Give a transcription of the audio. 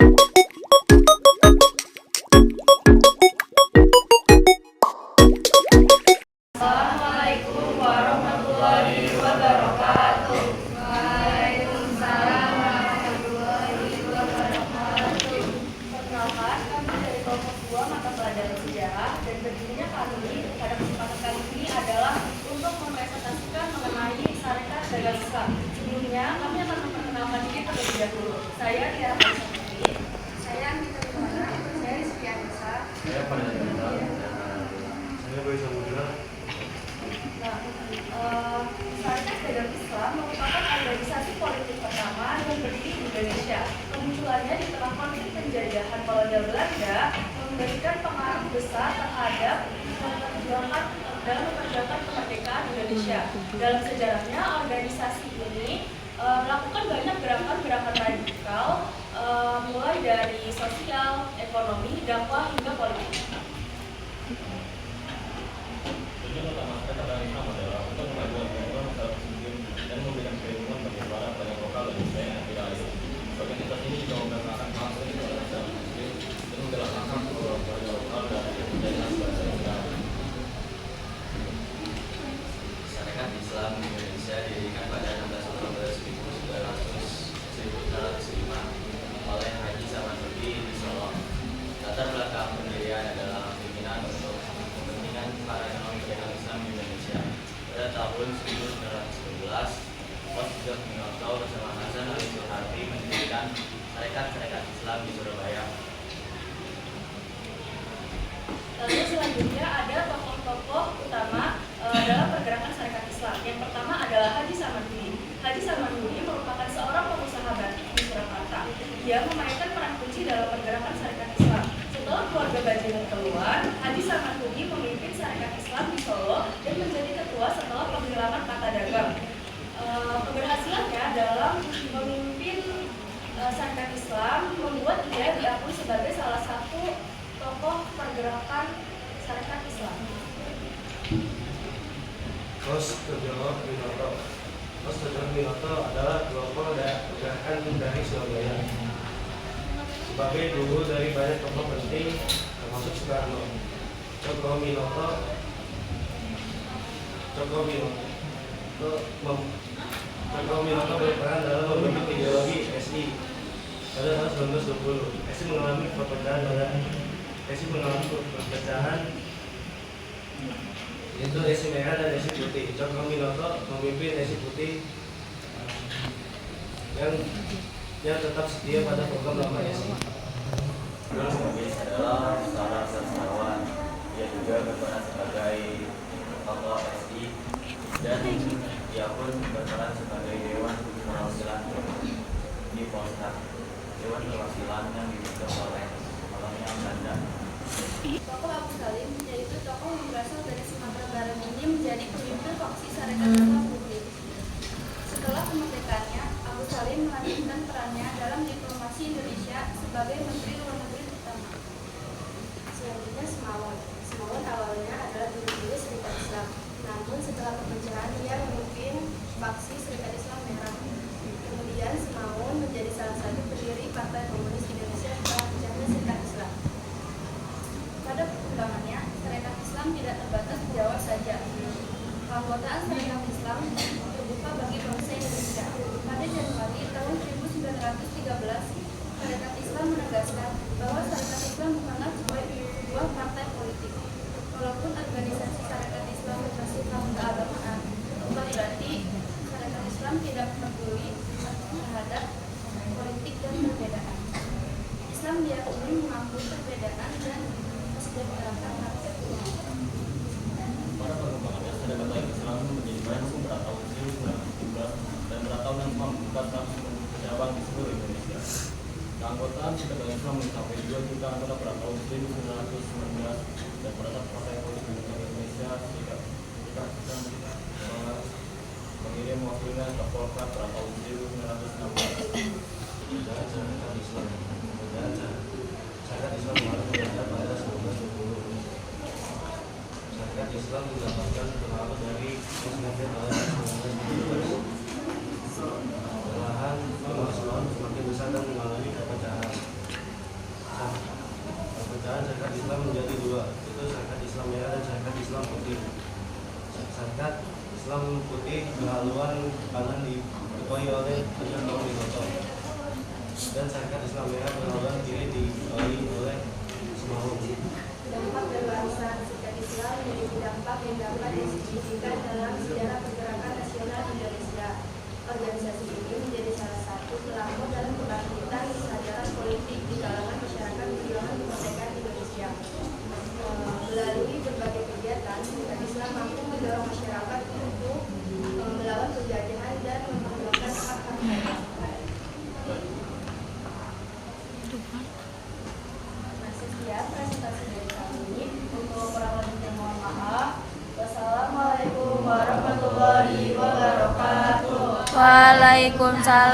Assalamualaikum warahmatullahi wabarakatuh. Waalaikumsalam warahmatullahi wabarakatuh. Perkenalkan, kami dari kelompok 2 mata pelajaran sejarah, dan berdirinya kami pada kesempatan kali ini adalah untuk mempresentasikan mengenai Sarekat Dagang Islam. Sebelumnya, kami akan memperkenalkan diri terlebih dahulu. Saya Tiara Putri. Saya Anita Dimana. Saya Rizky Anissa. Saya pada saya Boy Samudra. Sarekat Dagang Islam merupakan organisasi politik pertama yang berdiri di Indonesia. Kemunculannya di tengah konflik penjajahan kolonial Belanda memberikan pengaruh besar terhadap dalam memperjuangkan kemerdekaan Indonesia. Dalam sejarahnya, organisasi ini melakukan banyak gerakan-gerakan radikal, mulai dari sosial, ekonomi, dakwah hingga politik. Tujuan utama Sarekat Dagang Islam adalah untuk memajukan pembangunan masyarakat muslim dan memberikan perlindungan bagi para pedagang lokal dan muslim yang tidak adil. Organisasi ini juga memperkenalkan hak asasi masyarakat muslim dan menggerakkan keluarga lokal dari penjajahan bangsa Indonesia. Sarekat Islam Indonesia didirikan pada 16 Oktober 1905 oleh Haji Samanhudi di Solo. Latar belakang pendirian adalah keinginan untuk kepentingan para calon pedagang Islam di Indonesia. Pada tahun 1911, Pos Jog Minoto bersama Hasan Ali Soehardi mendirikan Sarekat Islam di Surabaya. Lalu selanjutnya ada tokoh-tokoh utama dalam pergerakan Sarekat Islam. Yang pertama adalah Haji Samanhudi. Haji Samanhudi merupakan seorang pengusaha batik di Surakarta. Dia memainkan peran kunci dalam pergerakan Sarekat Islam. Setelah keluarga Bajimun keluar, Haji Samanhudi memimpin Sarekat Islam di Solo dan menjadi ketua setelah penghilangan kata dagang. Keberhasilannya dalam memimpin Sarekat Islam membuat dia diakui sebagai salah satu tokoh pergerakan Sarekat Islam. Kos Terjawab Minoto. Kos Terjawab Minoto adalah kelompok gerakan dari Surabaya. Sebagai guru dari banyak tokoh penting termasuk Soekarno, Cokro Minoto berperan dalam membentuk ideologi SI pada tahun 1920. SI mengalami perpecahan yaitu SI merah dan SI putih. Cokro Minoto memimpin SI putih yang tetap setia pada program lama SI. Terus Mubis adalah seorang sastrawan. Ia juga berperan sebagai tokoh SI dan ia pun berperan sebagai Dewan Perwakilan di Polsat. Dewan Perwakilan yang dibentuk oleh kolonial Belanda. Tokoh Abu Salim, yaitu tokoh yang berasal dari Sumatera Barat ini menjadi pemimpin faksi Sarekat Islam Publik. Setelah kemerdekaannya, Abu Salim melanjutkan perannya dalam diplomasi Indonesia sebagai Menteri Luar Negeri pertama. Selanjutnya Semawon. Semawon awalnya adalah dulu Serikat Islam, namun setelah perpecahan ia memimpin faksi Serikat Islam Merah. Kemudian Semawon menjadi salah satu pendiri Partai Komunis Indonesia setelah pecahnya Serikat Islam. Pada perkembangannya, Sarekat Islam tidak terbatas di Jawa saja. Keanggotaan Sarekat Islam terbuka bagi bangsa Indonesia. Pada Januari tahun 1913, Sarekat Islam menegaskan bahwa Sarekat Islam bukanlah sebuah partai politik. Walaupun organisasi Sarekat Islam bersifat keagamaan, bukan berarti Sarekat Islam tidak peduli terhadap politik dan perbedaan. Islam diyakini mengakui perbedaan dan kesejahteraan rakyat. Pada perkembangannya, Sarekat Dagang Islam menjadi badan pada tahun 1917 dan pada tahun yang membuka cabang di seluruh Indonesia. Keanggotaan Sarekat Dagang Islam mencapai 2 juta anggota pada tahun 1919 dan pada saat Partai Politik Indonesia Serikat Islam mengirim wakilnya ke Polkar pada tahun 1916. Sarekat Islam baru berdiri pada 1920. Sarekat Islam mendapatkan pengaruh dari Muslimin pada 1917. Perlahan, semakin besar dan mengalami perpecahan. dan Syarikat Islam Merah berulang diri diawali oleh Sumahu. Dampak berwarisan Syarikat Islam menjadi dampak yang dapat disignifikan dalam sejarah pergerakan nasional Indonesia. Organisasi ini menjadi salah satu pelapor dalam kebangkitan kesadaran politik di kalangan masyarakat perjuangan kemerdekaan Indonesia. Melalui berbagai kegiatan, Syarikat Islam mampu mendorong masyarakat untuk melawan penjajahan dan memperjuangkan hak-hak mereka. Nah, sekian presentasi dari kami. Untuk kurang lebihnya mohon maaf. Wassalamualaikum warahmatullahi wabarakatuh. Waalaikumsalam.